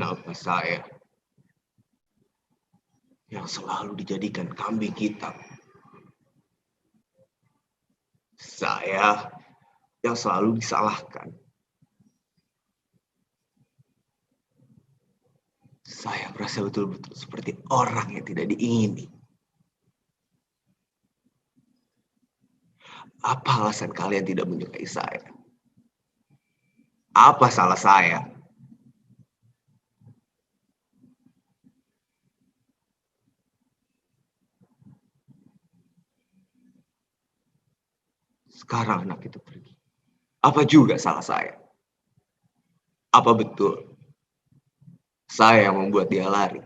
Kenapa saya yang selalu dijadikan kambing hitam? Saya yang selalu disalahkan. Saya merasa betul-betul seperti orang yang tidak diingini. Apa alasan kalian tidak menyukai saya? Apa salah saya? Sekarang anak itu pergi. Apa juga salah saya? Apa betul saya yang membuat dia lari?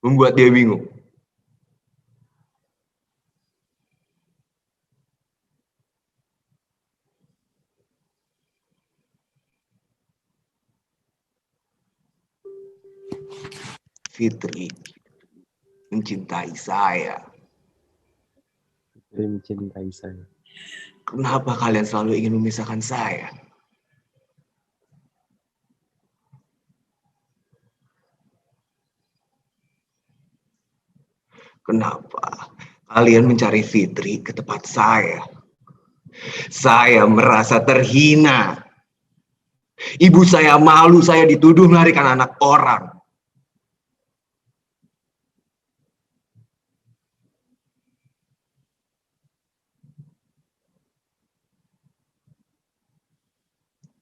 Membuat dia bingung? Fitri mencintai saya. Fitri mencintai saya. Kenapa kalian selalu ingin memisahkan saya? Kenapa kalian mencari Fitri ke tempat saya? Saya merasa terhina. Ibu saya malu saya dituduh melarikan anak orang.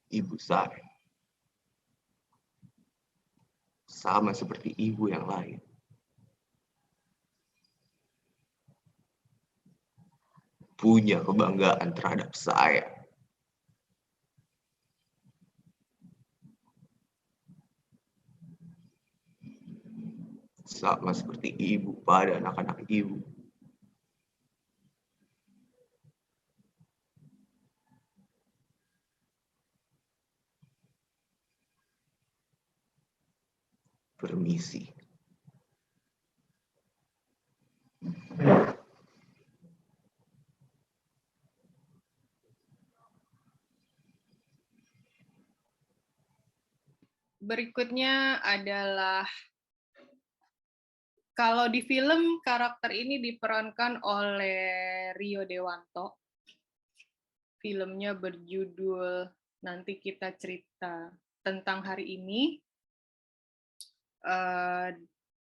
Ibu saya sama seperti ibu yang lain. Punya kebanggaan terhadap saya. Sama seperti ibu pada anak-anak ibu. Permisi. Berikutnya adalah, kalau di film karakter ini diperankan oleh Rio Dewanto. Filmnya berjudul Nanti Kita Cerita Tentang Hari Ini,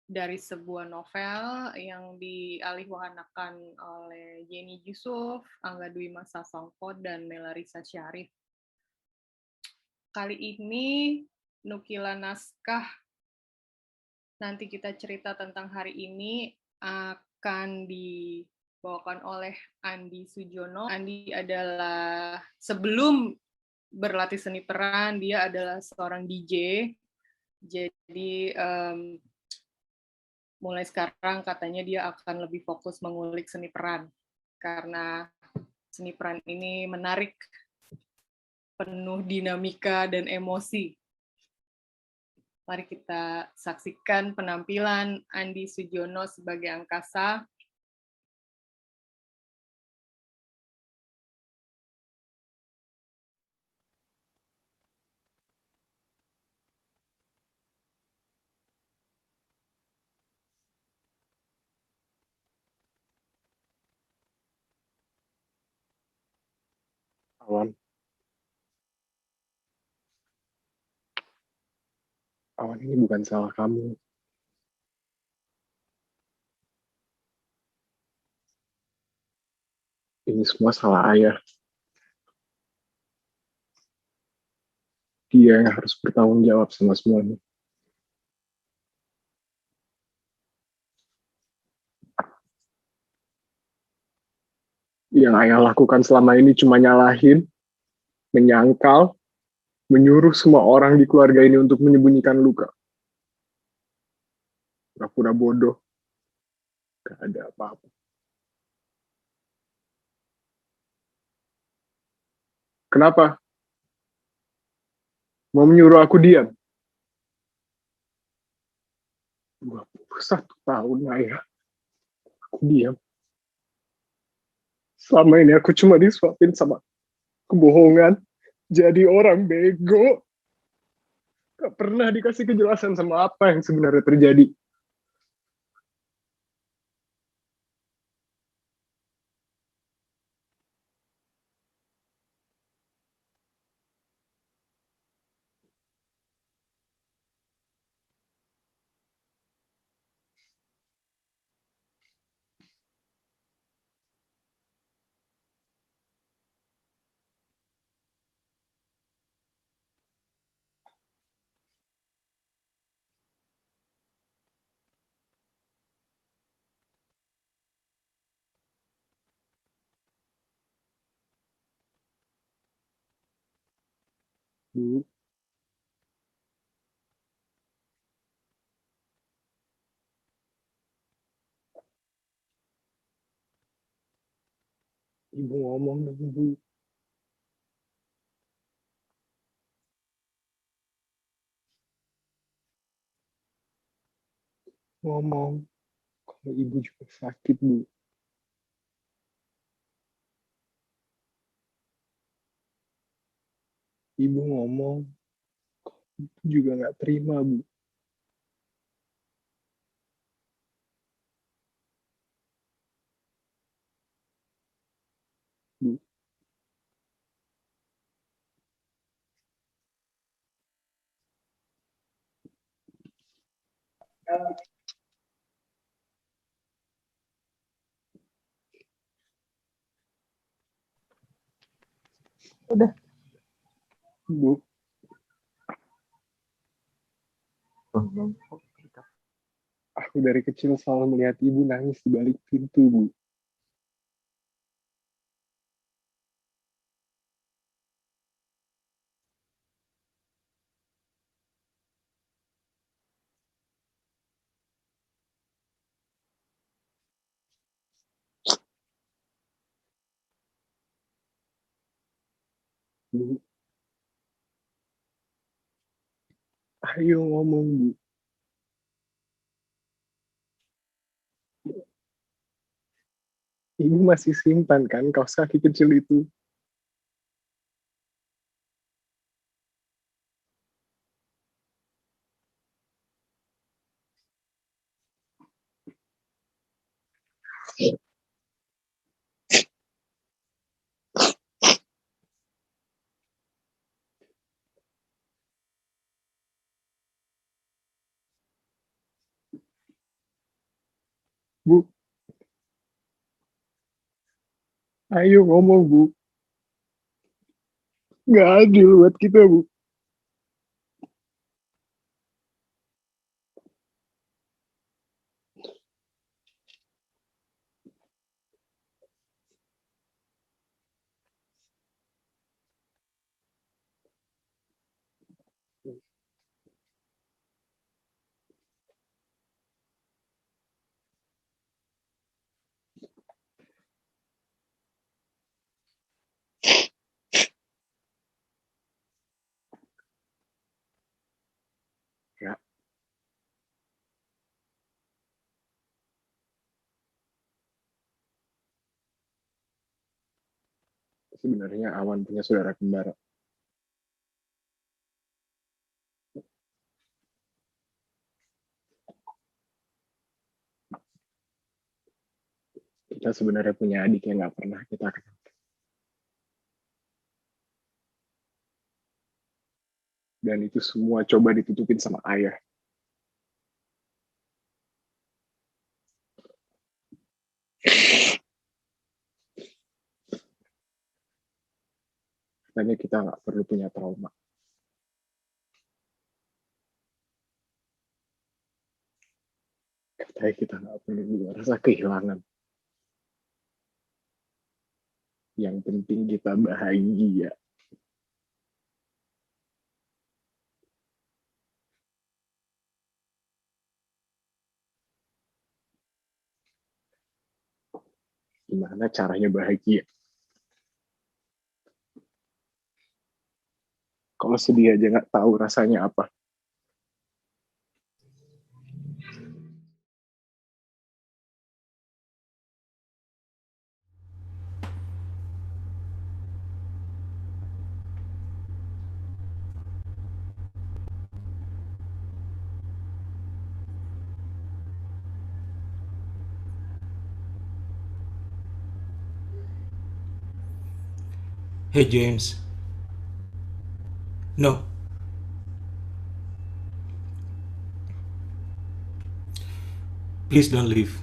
dari sebuah novel yang dialihwahanakan oleh Jenny Yusuf, Angga Dwi Masa Songko, dan Melarisa Syarif. Kali ini nukilan naskah Nanti Kita Cerita Tentang Hari Ini akan dibawakan oleh Andi Sujono. Andi adalah, sebelum berlatih seni peran, dia adalah seorang DJ. Jadi mulai sekarang katanya dia akan lebih fokus mengulik seni peran, karena seni peran ini menarik, penuh dinamika dan emosi. Mari kita saksikan penampilan Andi Sujono sebagai angkasa. Awan. Awan, ini bukan salah kamu. Ini semua salah ayah. Dia yang harus bertanggung jawab sama semuanya. Yang ayah lakukan selama ini cuma nyalahin, menyangkal, menyuruh semua orang di keluarga ini untuk menyembunyikan luka. Pura-pura bodoh. Gak ada apa-apa. Kenapa? Mau menyuruh aku diam? 21 tahun, ayah. Aku diam. Selama ini aku cuma disuapin sama kebohongan. Jadi orang bego. Gak pernah dikasih kejelasan sama apa yang sebenarnya terjadi. Bu, ibu ngomong dong, Bu. Ngomong. Kalau ibu juga sakit, Bu. Ibu ngomong. Ibu juga nggak terima, Bu. Bu. Udah. Bu, aku dari kecil selalu melihat ibu nangis di balik pintu, Bu. Bu, ayo ngomong, Bu. Ibu masih simpan kan kaos kaki kecil itu? Bu, ayo ngomong, Bu. Nggak adil buat kita, Bu. Ya, sebenarnya Awan punya saudara kembar. Kita sebenarnya punya adik yang nggak pernah kita kenal. Dan itu semua coba ditutupin sama ayah. Katanya kita nggak perlu punya trauma. Katanya kita nggak perlu rasa kehilangan. Yang penting kita bahagia. Gimana caranya bahagia? Kalau sedih aja nggak tahu rasanya apa. Hey, James. No, please don't leave.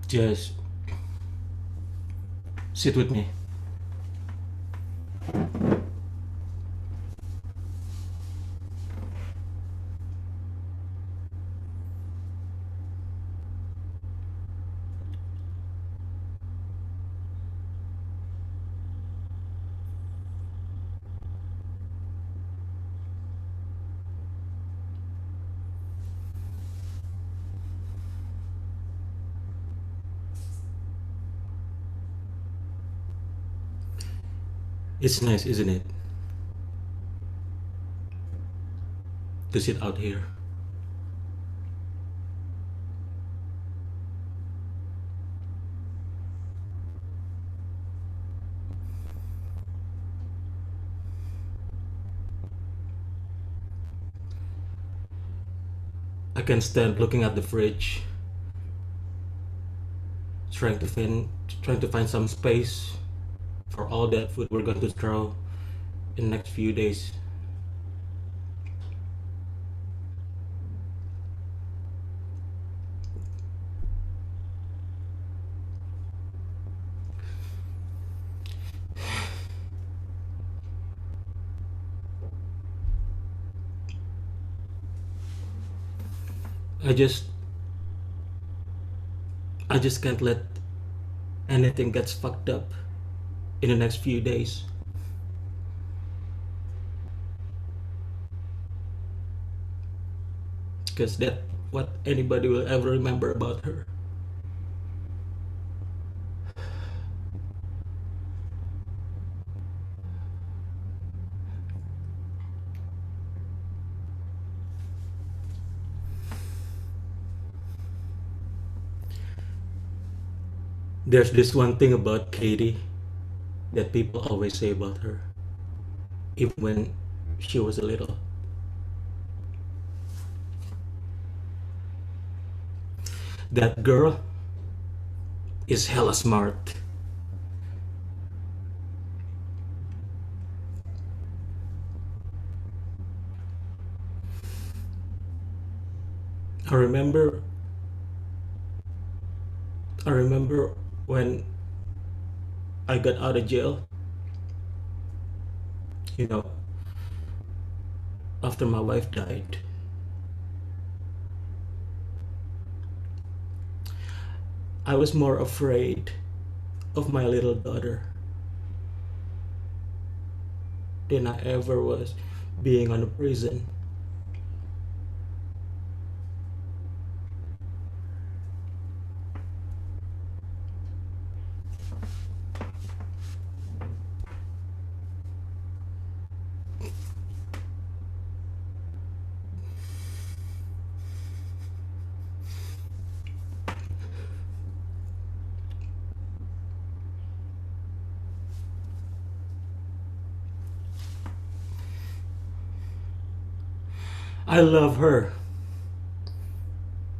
Just sit with me. It's nice, isn't it, to sit out here? I can stand looking at the fridge, trying to find trying to find some space for all that food we're going to throw in the next few days. I just I just can't let anything gets fucked up in the next few days. Because that what anybody will ever remember about her. There's this one thing about Katie that people always say about her, even when she was a little. That girl is hella smart. I remember I remember when I got out of jail, you know, after my wife died. I was more afraid of my little daughter than I ever was being on a prison. I love her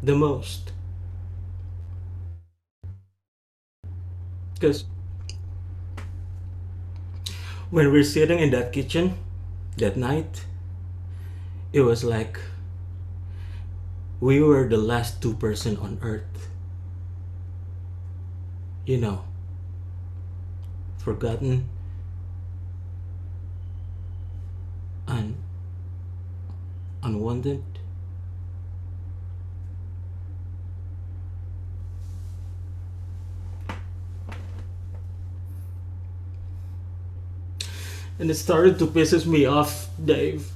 the most because when we're sitting in that kitchen that night, it was like we were the last two person on earth, you know, forgotten and unwanted. And it started to pisses me off, Dave.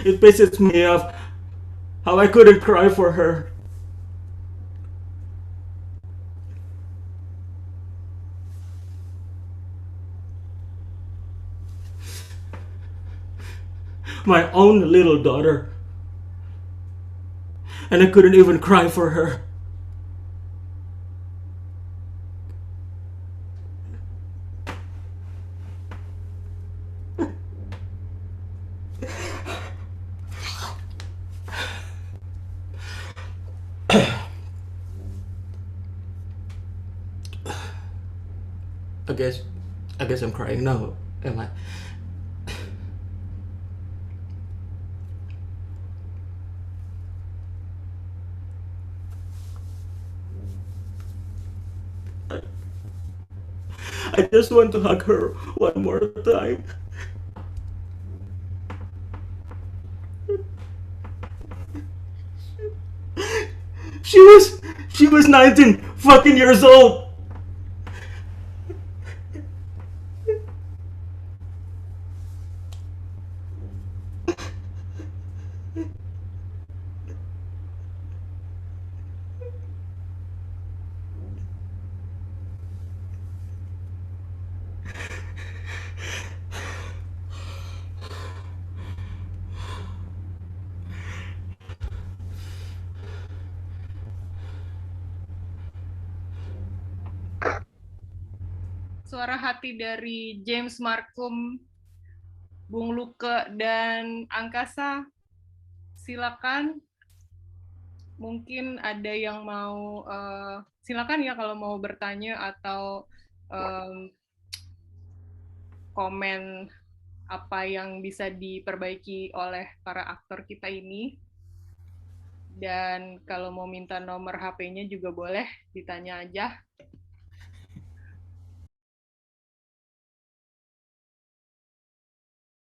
It pisses me off how I couldn't cry for her. My own little daughter. And I couldn't even cry for her. I guess I'm crying now. Am I? I just want to hug her one more time. She was 19 fucking years old. Suara hati dari James Markum, Bung Luke, dan Angkasa, silakan. Mungkin ada yang mau, silakan ya kalau mau bertanya atau komen apa yang bisa diperbaiki oleh para aktor kita ini. Dan kalau mau minta nomor HP-nya juga boleh, ditanya aja.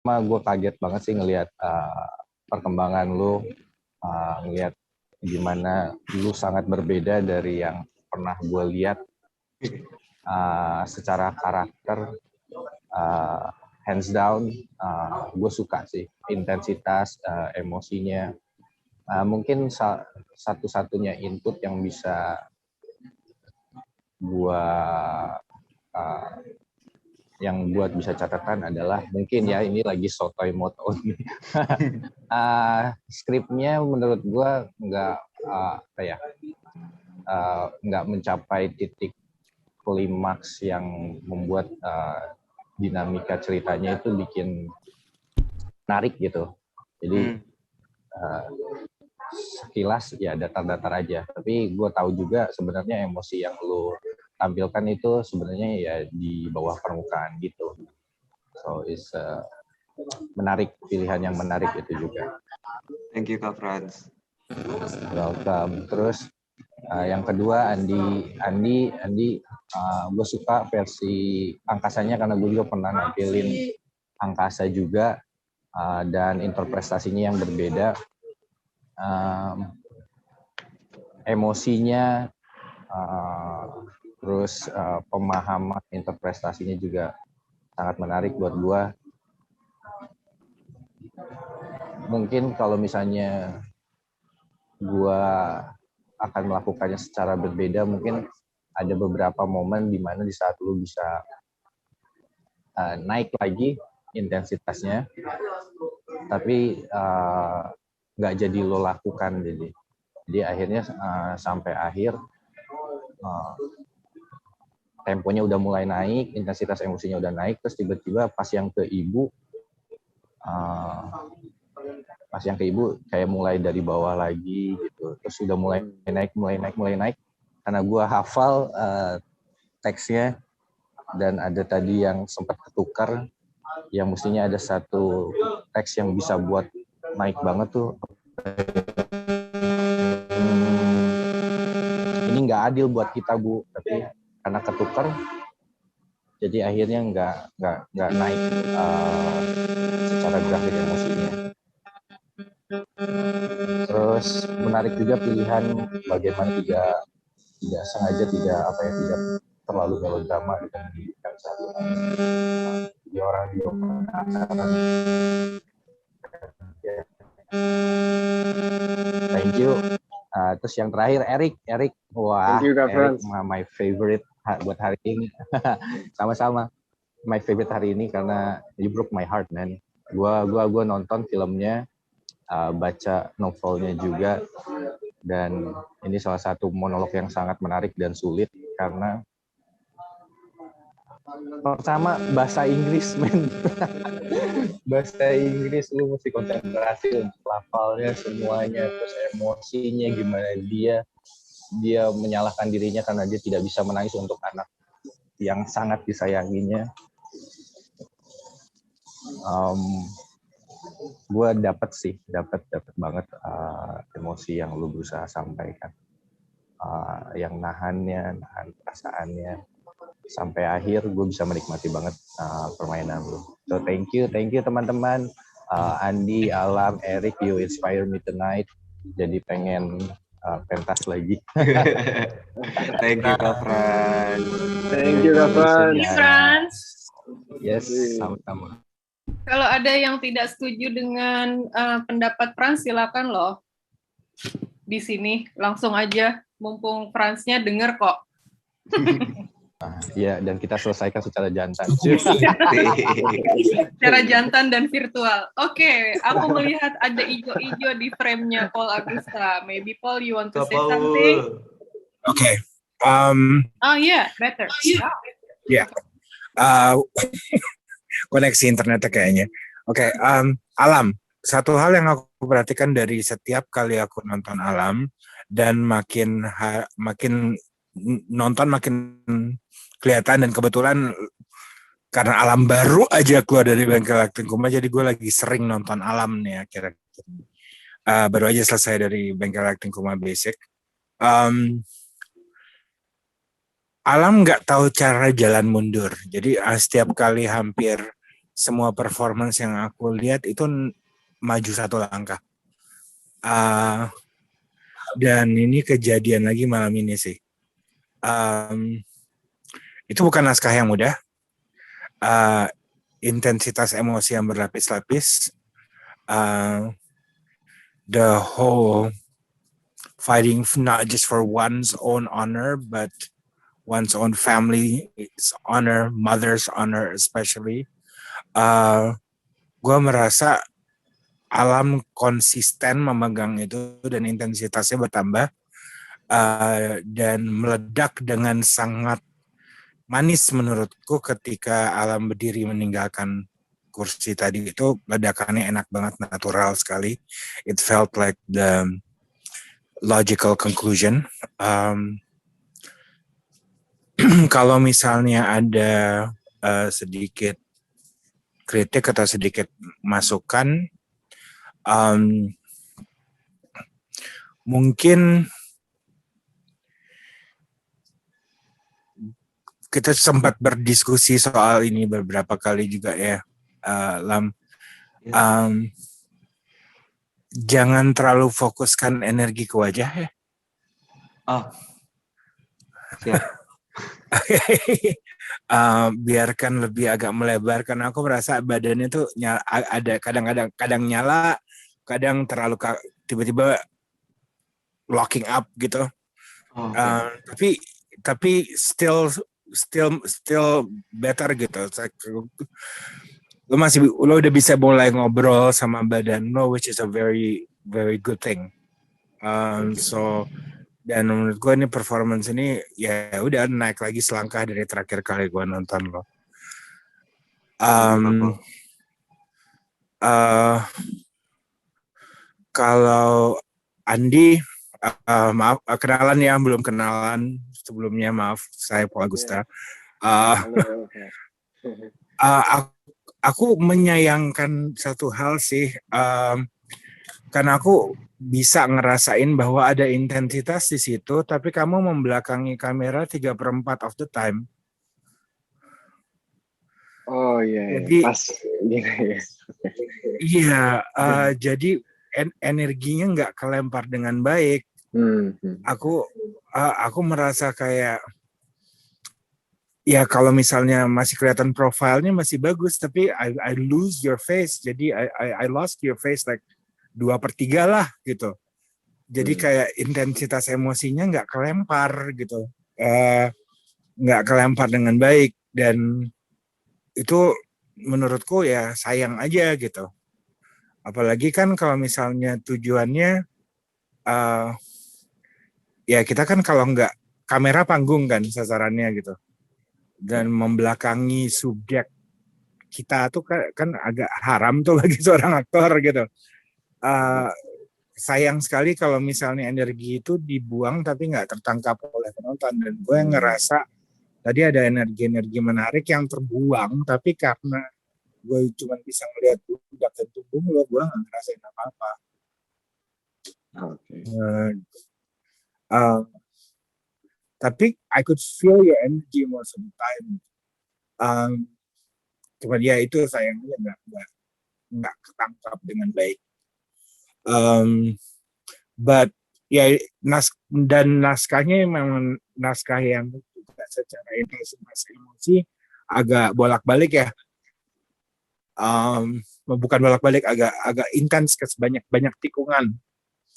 Gue kaget banget sih ngelihat perkembangan lu, ngelihat gimana lu sangat berbeda dari yang pernah gue lihat. Secara karakter, hands down, gue suka sih intensitas, emosinya. Mungkin satu-satunya input yang bisa gue yang buat bisa catatan adalah mungkin ya ini lagi sotoy moto. Skripnya menurut gue nggak mencapai titik klimaks yang membuat dinamika ceritanya itu bikin menarik gitu. Jadi sekilas ya datar-datar aja. Tapi gue tahu juga sebenarnya emosi yang lu tampilkan itu sebenarnya ya di bawah permukaan gitu. So it's menarik, pilihan yang menarik itu juga. Thank you Kak Franz. Welcome. Terus yang kedua Andi, gue suka versi angkasanya karena gue juga pernah nampilin angkasa juga, dan interpretasinya yang berbeda, emosinya, terus pemahaman interpretasinya juga sangat menarik buat gue. Mungkin kalau misalnya gue akan melakukannya secara berbeda, mungkin ada beberapa momen di mana di saat lu bisa naik lagi intensitasnya, tapi nggak jadi lo lakukan. Jadi akhirnya sampai akhir temponya udah mulai naik, intensitas emosinya udah naik, terus tiba-tiba pas yang ke ibu kayak mulai dari bawah lagi gitu, terus udah mulai naik karena gue hafal teksnya, dan ada tadi yang sempat ketukar, yang mestinya ada satu teks yang bisa buat naik banget tuh. Ini nggak adil buat kita Bu, tapi karena ketukar jadi akhirnya nggak naik secara grafik emosinya. Terus menarik juga pilihan bagaimana tidak sengaja tidak terlalu melodrama dengan pendidikan satu di orang di Thank you. Terus yang terakhir Eric, wah, Thank you, Kak Eric Franz. my favorite buat hari ini. Sama-sama my favorite hari ini karena you broke my heart man. Gua nonton filmnya, baca novelnya juga, dan ini salah satu monolog yang sangat menarik dan sulit karena pertama bahasa Inggris men. Bahasa Inggris lu mesti konsentrasi untuk lafalnya semuanya, terus emosinya gimana dia menyalahkan dirinya karena dia tidak bisa menangis untuk anak yang sangat disayanginya. Gue dapat banget emosi yang lu berusaha sampaikan, yang nahan perasaannya sampai akhir. Gue bisa menikmati banget permainan lu. So thank you teman-teman. Andi, Alam, Eric, you inspire me tonight. Jadi pengen pentas lagi. Thank you Kak Fran. Thank you, Kak Fran. Thank you, Frans. Yes, sama-sama. Kalau ada yang tidak setuju dengan pendapat Frans, silakan loh. Di sini langsung aja, mumpung Fransnya denger kok. Ya, dan kita selesaikan secara jantan. Secara jantan dan virtual. Oke, aku melihat ada ijo-ijo di frame-nya Paul Agusta. Maybe Paul, you want to Kak say something? Okay. Oh yeah, better. Yeah. Koneksi internetnya kayaknya. Oke. Alam. Satu hal yang aku perhatikan dari setiap kali aku nonton Alam, dan makin nonton makin kelihatan, dan kebetulan karena Alam baru aja keluar dari Bengkel Acting Kuma, jadi gue lagi sering nonton Alam nih akhirnya. Baru aja selesai dari Bengkel Acting Kuma Basic. Alam nggak tahu cara jalan mundur. Jadi setiap kali hampir semua performance yang aku lihat itu maju satu langkah. Dan ini kejadian lagi malam ini sih. Itu bukan naskah yang mudah. Intensitas emosi yang berlapis-lapis. The whole fighting not just for one's own honor, but one's own family's honor, mother's honor especially. Gue merasa Alam konsisten memegang itu dan intensitasnya bertambah, dan meledak dengan sangat manis menurutku ketika Alam berdiri meninggalkan kursi tadi. Itu ledakannya enak banget, natural sekali. It felt like the logical conclusion. Kalau misalnya ada sedikit kritik atau sedikit masukan, mungkin kita sempat berdiskusi soal ini beberapa kali juga ya, Lam. Jangan terlalu fokuskan energi ke wajah ya. Siap. Biarkan lebih agak melebar, karena aku merasa badannya tuh ada kadang nyala, kadang terlalu tiba-tiba locking up gitu. Tapi still better gitu. Lo udah bisa mulai ngobrol sama badan lo, which is a very very good thing. Dan menurut gue ini performance ini ya udah naik lagi selangkah dari terakhir kali gue nonton lo. Kalau Andi, maaf kenalan ya, belum kenalan sebelumnya, maaf, saya Paul Agusta. Aku menyayangkan satu hal sih, karena aku bisa ngerasain bahwa ada intensitas di situ, tapi kamu membelakangi kamera 3/4 of the time. Oh iya, jadi, pas gini ya. Iya, jadi energinya nggak kelempar dengan baik. Aku merasa kayak, ya kalau misalnya masih kelihatan profilnya masih bagus, tapi I lose your face. Jadi I lost your face like 2/3 lah gitu. Jadi kayak intensitas emosinya nggak kelempar gitu, nggak kelempar dengan baik, dan itu menurutku ya sayang aja gitu. Apalagi kan kalau misalnya tujuannya, ya kita kan kalau nggak kamera panggung kan sasarannya gitu, dan membelakangi subjek kita tuh kan agak haram tuh bagi seorang aktor gitu. Sayang sekali kalau misalnya energi itu dibuang tapi nggak tertangkap oleh penonton, dan gue ngerasa tadi ada energi-energi menarik yang terbuang, tapi karena gue cuma bisa ngeliat budak dan tubuh lo, gue nggak ngerasain apa-apa. Oke. Uh, tapi I could feel your energy most of the time. Cuma ya itu sayangnya nggak ketangkap dengan baik. But ya naskahnya memang naskah yang juga secara intensitas emosi agak bolak-balik ya. Bukan bolak-balik, agak intens ke banyak tikungan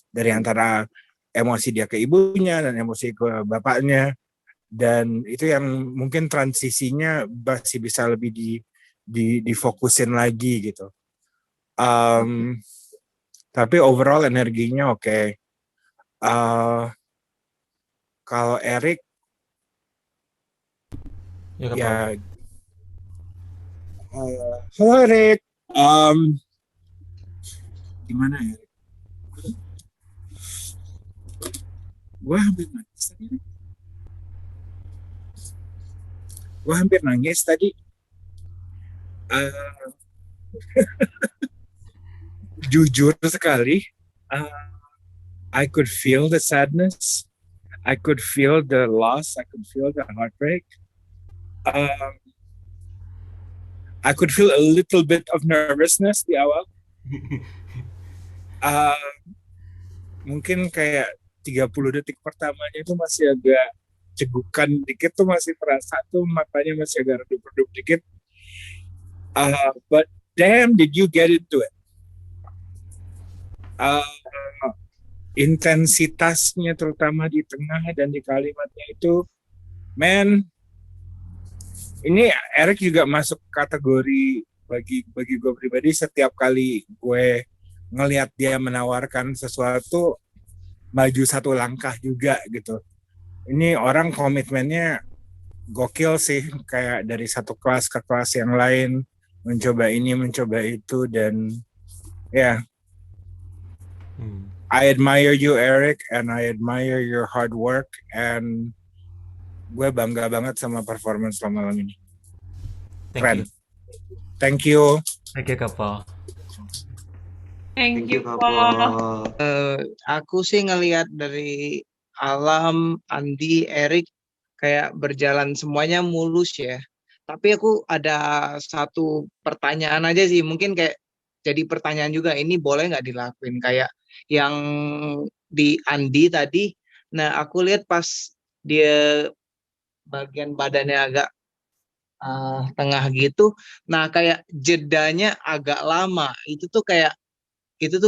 dari antara emosi dia ke ibunya dan emosi ke bapaknya, dan itu yang mungkin transisinya masih bisa lebih difokusin lagi gitu. Tapi overall energinya oke. Kalau Eric ya, halo Eric, gimana ya? Gue hampir nangis tadi. Jujur sekali, I could feel the sadness, I could feel the loss, I could feel the heartbreak. I could feel a little bit of nervousness di awal. Mungkin kayak 30 detik pertamanya itu masih agak cegukan dikit tuh, masih terasa tuh matanya masih agak redup-redup dikit. But damn, did you get into it? Intensitasnya terutama di tengah dan di kalimatnya itu, man, ini Eric juga masuk kategori bagi gue pribadi. Setiap kali gue ngelihat dia menawarkan sesuatu, maju satu langkah juga gitu. Ini orang komitmennya gokil sih, kayak dari satu kelas ke kelas yang lain, mencoba ini, mencoba itu, dan ya, I admire you Eric, and I admire your hard work, and gue bangga banget sama performance lo malam ini. Keren. Thank you. Thank you Kak Paul. Thank you, Kak Paul. Paul. Aku sih ngelihat dari Alam, Andi, Eric kayak berjalan semuanya mulus ya. Tapi aku ada satu pertanyaan aja sih, mungkin kayak jadi pertanyaan juga, ini boleh nggak dilakuin kayak yang di Andi tadi. Nah, aku lihat pas dia bagian badannya agak tengah gitu, nah kayak jedanya agak lama. Itu tuh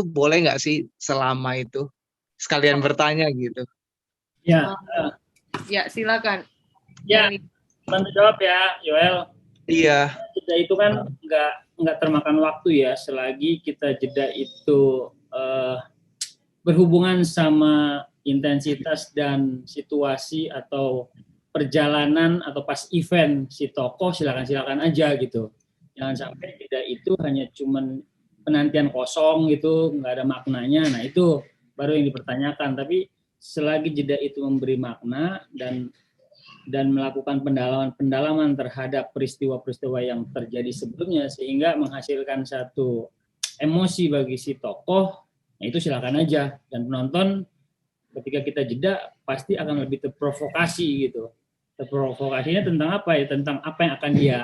boleh nggak sih selama itu? Sekalian bertanya gitu. Ya, Ya, silakan. ya, bantu jawab ya, Yoel. Iya. Jeda itu kan nggak termakan waktu ya, selagi kita jeda itu berhubungan sama intensitas dan situasi atau perjalanan atau pas event si tokoh, silakan aja gitu. Jangan sampai jeda itu hanya cuman penantian kosong gitu, nggak ada maknanya. Nah itu baru yang dipertanyakan. Tapi selagi jeda itu memberi makna dan melakukan pendalaman terhadap peristiwa-peristiwa yang terjadi sebelumnya sehingga menghasilkan satu emosi bagi si tokoh, nah itu silakan aja. Dan penonton ketika kita jeda pasti akan lebih terprovokasi gitu. Terprovokasinya tentang apa ya? Tentang apa yang akan dia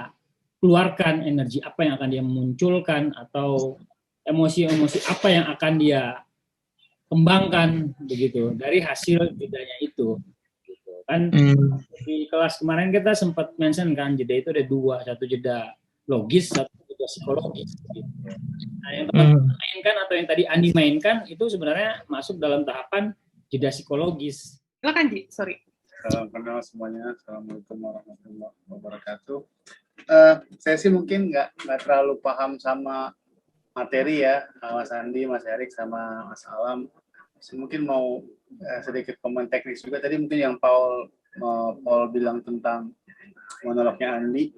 keluarkan, energi apa yang akan dia munculkan, atau emosi-emosi apa yang akan dia kembangkan begitu dari hasil jedanya itu. Kan di kelas kemarin kita sempat mention kan jeda itu ada dua, satu jeda logis, satu jeda psikologis gitu. Nah yang teman-teman mainkan atau yang tadi Andi mainkan itu sebenarnya masuk dalam tahapan jeda psikologis. Silakan Ji, sorry. Salam kenal semuanya, assalamualaikum warahmatullahi wabarakatuh. Saya sih mungkin nggak terlalu paham sama materi ya, Mas Andi, Mas Erik, sama Mas Alam. Mungkin mau sedikit komen teknis juga. Tadi mungkin yang Paul bilang tentang monolognya Andi.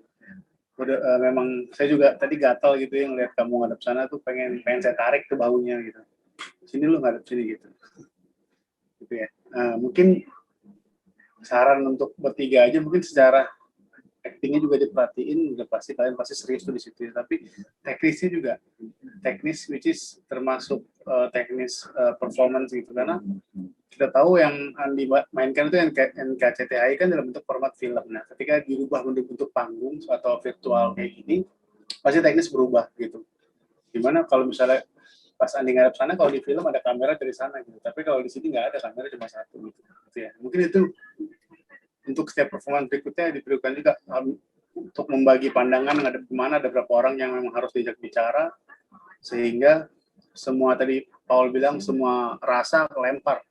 Memang saya juga tadi gatal gitu ya ngeliat kamu ngadep sana tuh, pengen saya tarik ke bahunya gitu. Sini lu ngadep sini gitu. Gitu ya. Mungkin saran untuk bertiga aja, mungkin secara actingnya juga diperhatiin, udah pasti kalian pasti serius tuh di situ. Tapi teknisnya juga, teknis which is termasuk teknis performance gitu, karena kita tahu yang Andi mainkan itu NKCTHI kan dalam bentuk format film. Nah, ketika dirubah bentuk panggung atau virtual kayak gini, pasti teknis berubah gitu. Gimana kalau misalnya pas Andi ngadep sana, kalau di film ada kamera dari sana gitu, tapi kalau di sini nggak ada kamera, cuma satu gitu ya. Mungkin itu untuk setiap performance berikutnya diperlukan juga untuk membagi pandangan ngadep kemana, ada beberapa orang yang memang harus diajak bicara, sehingga semua tadi Paul bilang semua rasa kelempar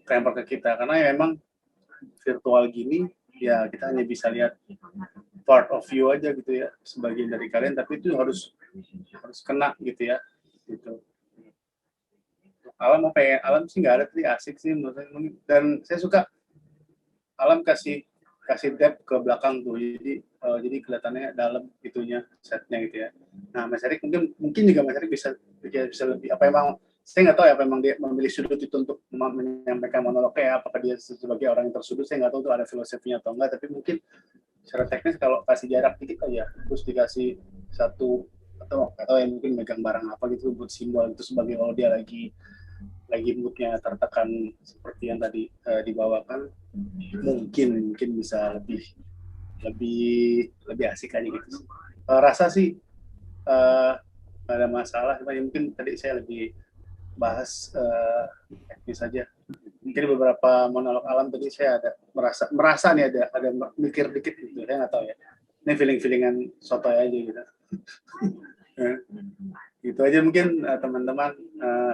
ke kita, karena ya memang virtual gini ya kita hanya bisa lihat part of view aja gitu ya, sebagian dari kalian, tapi itu harus kena gitu ya gitu. Alam sih nggak ada tadi, asik sih menurut saya, dan saya suka Alam kasih depth ke belakang tuh, jadi kelihatannya dalam itunya setnya gitu ya. Nah, Mas Erik mungkin juga Mas Erik bisa lebih, apa emang saya nggak tahu ya, apa emang dia memilih sudut itu untuk menyampaikan monolognya, apakah dia sebagai orang yang tersudut, saya nggak tahu tuh ada filosofinya atau enggak, tapi mungkin secara teknis kalau kasih jarak dikit aja, terus dikasih satu atau yang mungkin megang barang apa gitu buat simbol itu, sebagai kalau dia lagi moodnya tertekan seperti yang tadi dibawakan, mungkin bisa lebih asik aja gitu. Rasa sih nggak ada masalah, cuma mungkin tadi saya lebih bahas teknis saja. Mungkin beberapa monolog Alam tadi saya ada merasa nih ada mikir dikit gitu, saya nggak tahu ya. Ini feelingan sotoy aja gitu. Gitu aja mungkin teman-teman,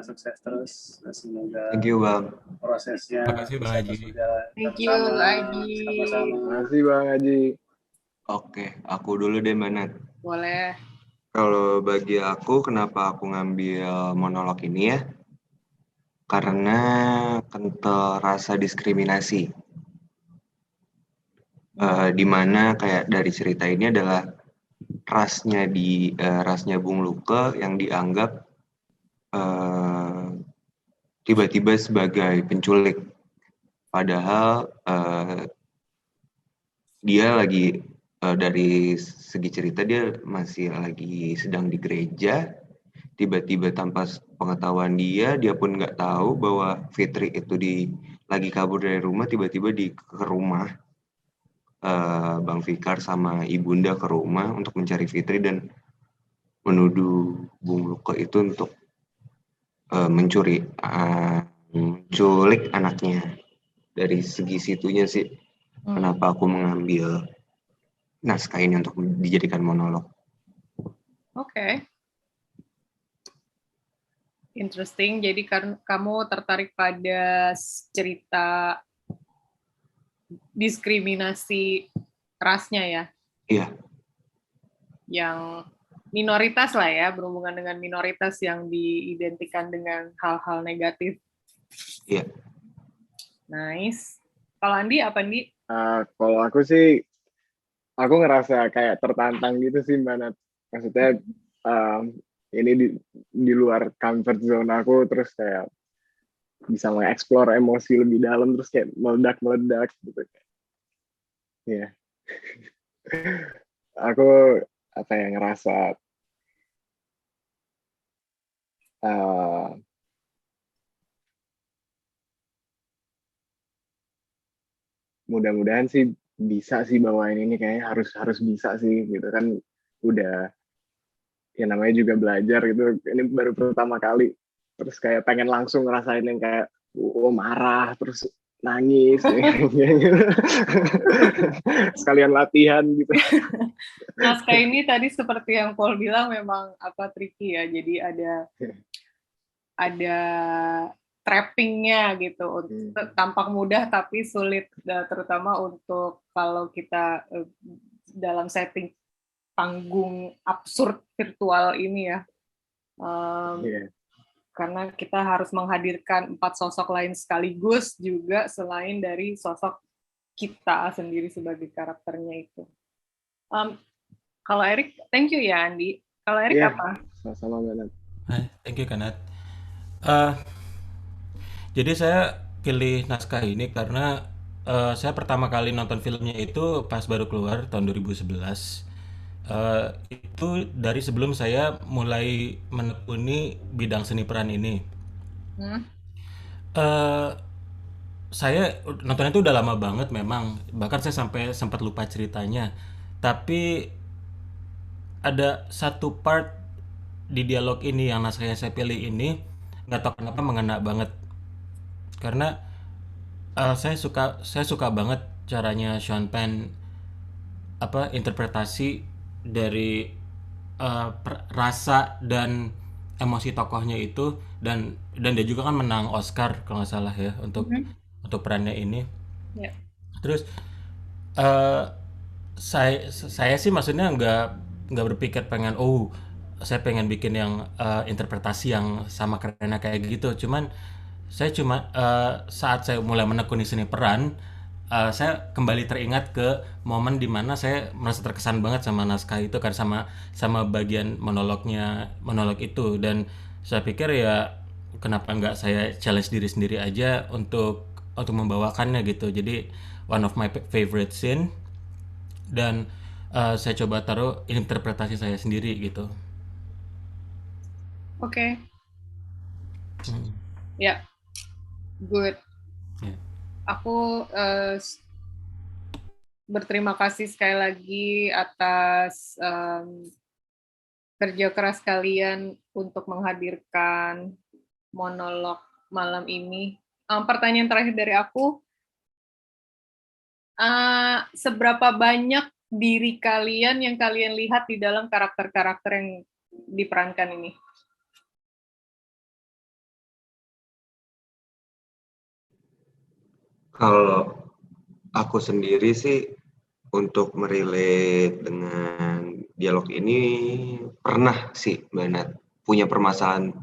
sukses terus, semoga Thank you Bang. prosesnya Makasih Bang Haji. Thank you lagi. sama-sama. Terima kasih Bang Haji. Oke, aku dulu deh Mbak Nat. Boleh. Kalau bagi aku, kenapa aku ngambil monolog ini ya? Karena kental rasa diskriminasi. Di mana kayak dari cerita ini adalah rasnya Bung Luke yang dianggap tiba-tiba sebagai penculik, padahal dia lagi dari segi cerita dia masih lagi sedang di gereja, tiba-tiba tanpa pengetahuan dia pun nggak tahu bahwa Fitri itu lagi kabur dari rumah, tiba-tiba ke rumah Bang Fikar sama Ibunda ke rumah untuk mencari Fitri dan menuduh Bung Luke itu untuk menculik anaknya. Dari segi situnya sih kenapa aku mengambil naskah ini untuk dijadikan monolog. Oke. Interesting. Jadi kamu tertarik pada cerita diskriminasi rasnya ya? Iya. Yang minoritas lah ya, berhubungan dengan minoritas yang diidentikan dengan hal-hal negatif. Iya. Nice. Kalau Andi, apa Andi? Kalau aku sih, aku ngerasa kayak tertantang gitu sih Mbak Nat. Maksudnya ini di luar comfort zone aku, terus kayak bisa mengeksplor emosi lebih dalam, terus kayak meledak gitu. Iya. Aku ngerasa mudah-mudahan sih bisa sih bawain ini, kayaknya harus bisa sih gitu kan, udah ya namanya juga belajar gitu, ini baru pertama kali, terus kayak pengen langsung ngerasain yang kayak marah terus nangis sekalian latihan gitu. Naskah ini tadi seperti yang Paul bilang memang tricky ya, jadi ada trappingnya gitu, tampak mudah tapi sulit, terutama untuk kalau kita dalam setting panggung absurd virtual ini ya. Karena kita harus menghadirkan 4 sosok lain sekaligus juga selain dari sosok kita sendiri sebagai karakternya itu. Kalau Erik, thank you ya Andi. Kalau Erik apa? Sama-sama Mbak Nat. Thank you Kanat. Jadi saya pilih naskah ini karena saya pertama kali nonton filmnya itu pas baru keluar tahun 2011. Itu dari sebelum saya mulai menekuni bidang seni peran ini. Hmm? Eh, saya nontonnya itu udah lama banget memang. Bahkan saya sampai sempat lupa ceritanya. Tapi ada satu part di dialog ini yang naskah yang saya pilih ini nggak tahu kenapa mengena banget karena saya suka banget caranya Sean Penn interpretasi dari rasa dan emosi tokohnya itu dan dia juga kan menang Oscar kalau nggak salah ya untuk perannya ini. Ya. Terus eh saya sih maksudnya nggak berpikir saya pengen bikin yang interpretasi yang sama kerennya kayak gitu. Saat saya mulai menekuni seni peran, saya kembali teringat ke momen dimana saya merasa terkesan banget sama naskah itu kan sama bagian monolog itu dan saya pikir ya kenapa nggak saya challenge diri sendiri aja untuk membawakannya gitu. Jadi one of my favorite scene dan saya coba taruh interpretasi saya sendiri gitu. Oke. Hmm. Ya. Good. Ya. Aku berterima kasih sekali lagi atas kerja keras kalian untuk menghadirkan monolog malam ini. Pertanyaan terakhir dari aku, seberapa banyak diri kalian yang kalian lihat di dalam karakter-karakter yang diperankan ini? Kalau aku sendiri sih untuk merelate dengan dialog ini pernah sih Mbak Nat punya permasalahan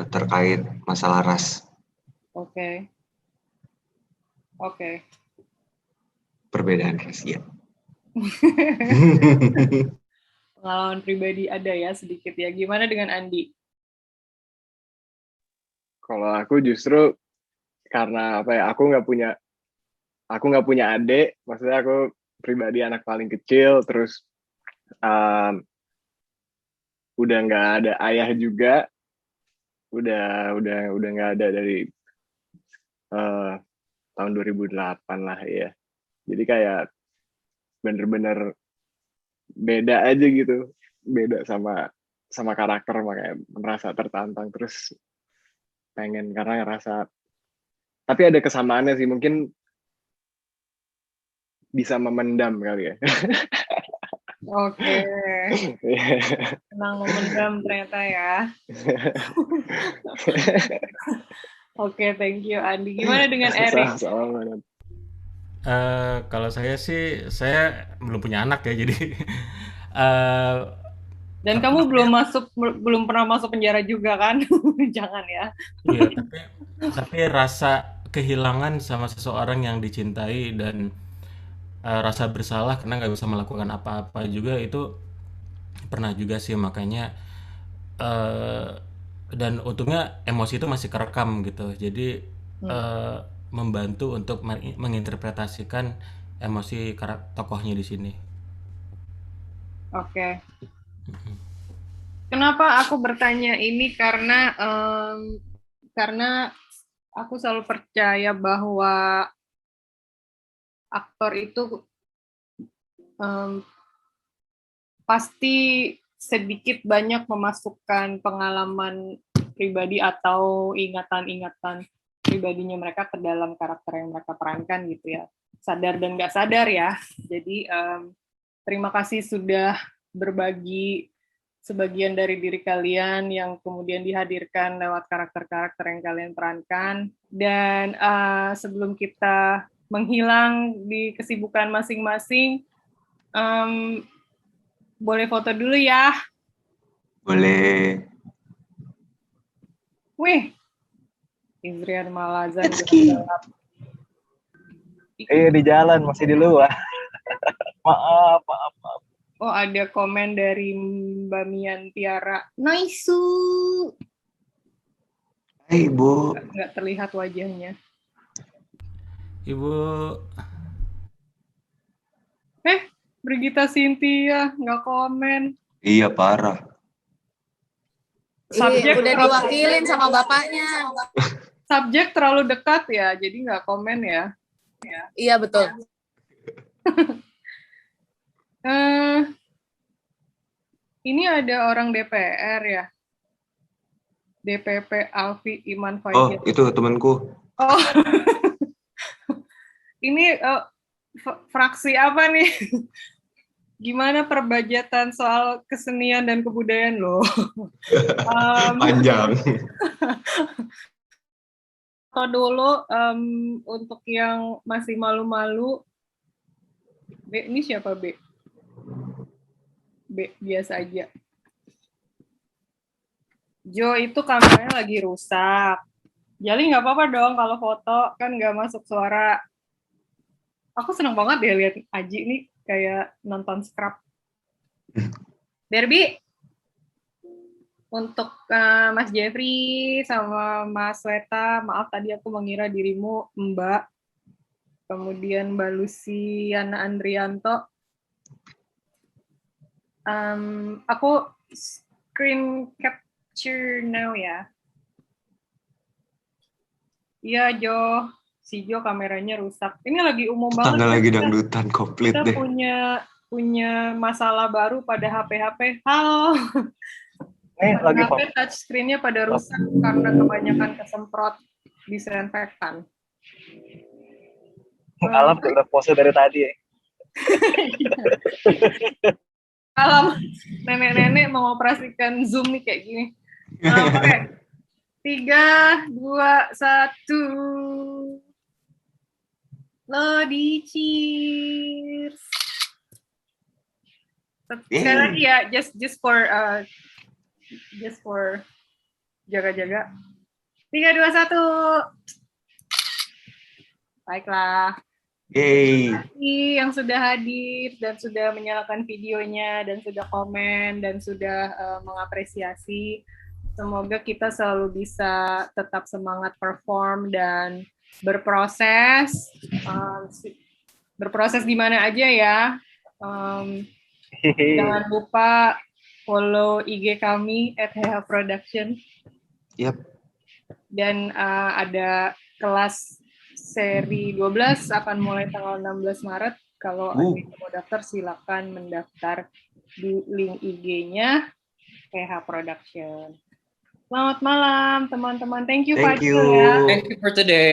terkait masalah ras. Oke. Oke. Perbedaan ras ya. Pengalaman pribadi ada ya sedikit ya. Gimana dengan Andi? Kalau aku justru karena apa ya, aku nggak punya adik, maksudnya aku pribadi anak paling kecil, terus udah nggak ada ayah juga, udah nggak ada dari tahun 2008 lah ya. Jadi kayak bener-bener beda aja gitu, beda sama karakter, makanya merasa tertantang terus pengen karena ngerasa. Tapi ada kesamaannya sih, mungkin bisa memendam kali ya. Oke. Senang memendam ternyata ya. Oke, thank you Andi. Gimana dengan Erik? Kalau saya sih saya belum punya anak ya jadi Dan kamu belum pernah masuk penjara juga kan? Jangan ya. iya tapi rasa kehilangan sama seseorang yang dicintai dan rasa bersalah karena nggak bisa melakukan apa-apa juga itu pernah juga sih makanya dan untungnya emosi itu masih kerekam gitu jadi membantu untuk menginterpretasikan emosi tokohnya di sini. Oke. Kenapa aku bertanya ini karena aku selalu percaya bahwa aktor itu pasti sedikit banyak memasukkan pengalaman pribadi atau ingatan-ingatan pribadinya mereka ke dalam karakter yang mereka perankan gitu ya. Sadar dan nggak sadar ya. Jadi terima kasih sudah berbagi sebagian dari diri kalian yang kemudian dihadirkan lewat karakter-karakter yang kalian perankan. Dan sebelum kita menghilang di kesibukan masing-masing, boleh foto dulu ya? Boleh. Wih, Izrian Malazan. Di jalan, masih di luar. maaf. Oh, ada komen dari Mbak Mian Tiara. Naisu. Hai, Bu. Nggak terlihat wajahnya. Ibu. Brigita Cynthia nggak komen. Iya parah. Subjek Udah terlalu- diwakilin sama bapaknya. Subjek terlalu dekat ya, jadi nggak komen ya. Iya betul. Ini ada orang DPR ya. DPP Alfi Iman Oh, Fajar. itu temanku. Oh. Ini fraksi apa nih? Gimana perbajatan soal kesenian dan kebudayaan loh? Panjang. Atau dulu untuk yang masih malu-malu, B, ini siapa B? B, biasa aja. Jo itu kameranya lagi rusak. Jadi nggak apa-apa dong kalau foto, kan nggak masuk suara. Aku seneng banget deh lihat Aji nih, kayak nonton Scrub. Derby, untuk Mas Jeffrey sama Mas Weta, maaf tadi aku mengira dirimu Mbak. Kemudian Mbak Luciana Andrianto. Aku screen capture now ya. Iya Jo, si Jo kameranya rusak. Ini lagi umum banget. Tangga lagi dangdutan komplit Kita deh. punya masalah baru pada HP-HP. Halo. Lagi HP touch screen-nya pada rusak karena kebanyakan kesemprot disinfektan. Alam udah pose dari tadi ya. Alam nenek-nenek mengoperasikan Zoom nih kayak gini. Oke. 3, 2, 1. Lodi cheers. Sekali lagi ya, just for jaga-jaga. 3, 2, 1. Baiklah. Yeay. Terima kasih yang sudah hadir dan sudah menyalakan videonya dan sudah komen dan sudah mengapresiasi. Semoga kita selalu bisa tetap semangat perform dan berproses. Berproses di mana aja ya. Jangan lupa follow IG kami @heha_production. Yap. Dan ada kelas seri 12 akan mulai tanggal 16 Maret. Kalau ada yang mau daftar, silakan mendaftar di link IG-nya Heha Production. Selamat malam, teman-teman. Thank you, Thank Fadil you. ya. Thank you for today.